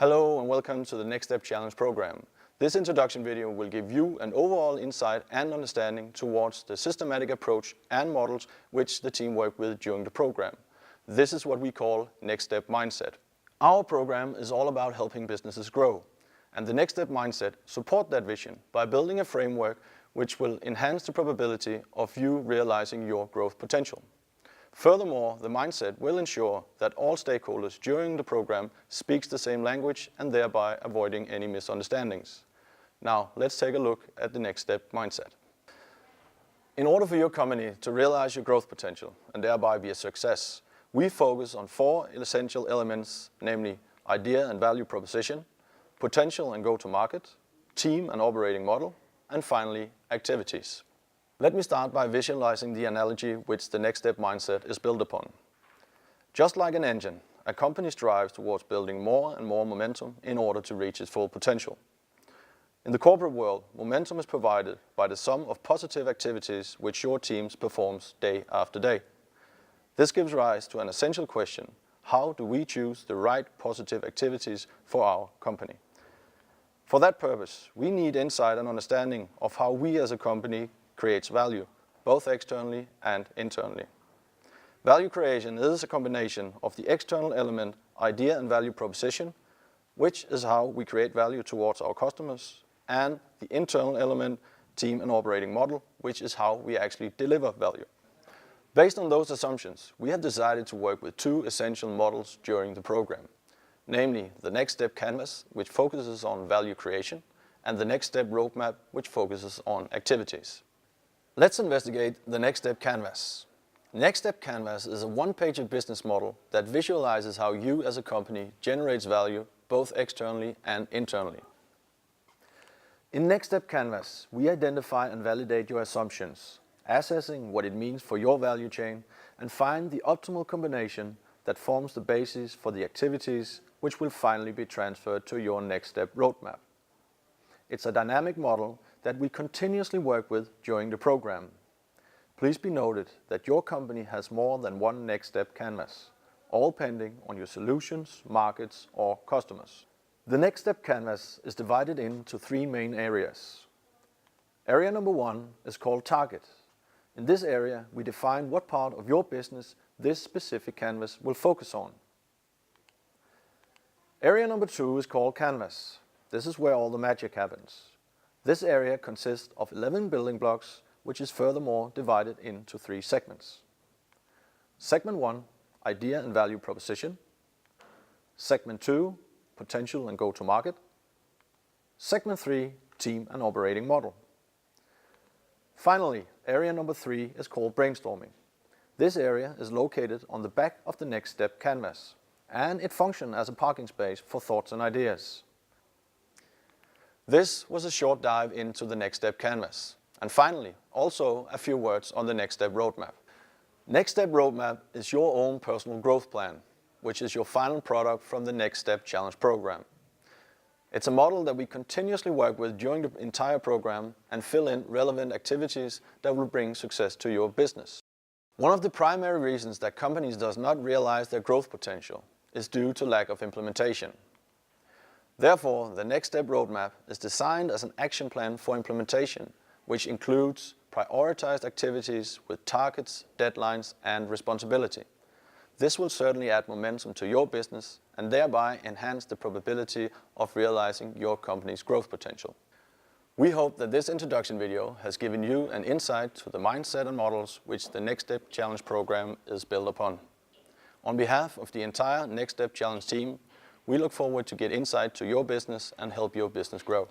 Hello and welcome to the Next Step Challenge program. This introduction video will give you an overall insight and understanding towards the systematic approach and models which the team work with during the program. This is what we call Next Step Mindset. Our program is all about helping businesses grow, and the Next Step Mindset support that vision by building a framework which will enhance the probability of you realizing your growth potential. Furthermore, the mindset will ensure that all stakeholders during the program speaks the same language and thereby avoiding any misunderstandings. Now, let's take a look at the Next Step Mindset. In order for your company to realize your growth potential and thereby be a success, we focus on four essential elements, namely idea and value proposition, potential and go-to-market, team and operating model, and finally, activities. Let me start by visualizing the analogy which the Next Step Mindset is built upon. Just like an engine, a company strives towards building more and more momentum in order to reach its full potential. In the corporate world, momentum is provided by the sum of positive activities which your teams performs day after day. This gives rise to an essential question: how do we choose the right positive activities for our company? For that purpose, we need insight and understanding of how we as a company creates value, both externally and internally. Value creation is a combination of the external element, idea and value proposition, which is how we create value towards our customers, and the internal element, team and operating model, which is how we actually deliver value. Based on those assumptions, we have decided to work with two essential models during the program, namely the Next Step Canvas, which focuses on value creation, and the Next Step Roadmap, which focuses on activities. Let's investigate the Next Step Canvas. Next Step Canvas is a one-page business model that visualizes how you as a company generates value both externally and internally. In Next Step Canvas, we identify and validate your assumptions, assessing what it means for your value chain, and find the optimal combination that forms the basis for the activities which will finally be transferred to your Next Step Roadmap. It's a dynamic model that we continuously work with during the program. Please be noted that your company has more than one Next Step Canvas, all pending on your solutions, markets or customers. The Next Step Canvas is divided into three main areas. Area number one is called Target. In this area, we define what part of your business this specific canvas will focus on. Area number two is called Canvas. This is where all the magic happens. This area consists of 11 building blocks, which is furthermore divided into three segments. Segment 1, idea and value proposition. Segment 2, potential and go-to-market. Segment 3, team and operating model. Finally, area number 3 is called brainstorming. This area is located on the back of the Next Step Canvas, and it functions as a parking space for thoughts and ideas. This was a short dive into the Next Step Canvas. And finally, also a few words on the Next Step Roadmap. Next Step Roadmap is your own personal growth plan, which is your final product from the Next Step Challenge program. It's a model that we continuously work with during the entire program and fill in relevant activities that will bring success to your business. One of the primary reasons that companies does not realize their growth potential is due to lack of implementation. Therefore, the Next Step Roadmap is designed as an action plan for implementation, which includes prioritized activities with targets, deadlines, and responsibility. This will certainly add momentum to your business and thereby enhance the probability of realizing your company's growth potential. We hope that this introduction video has given you an insight to the mindset and models which the Next Step Challenge program is built upon. On behalf of the entire Next Step Challenge team, we look forward to get insight to your business and help your business grow.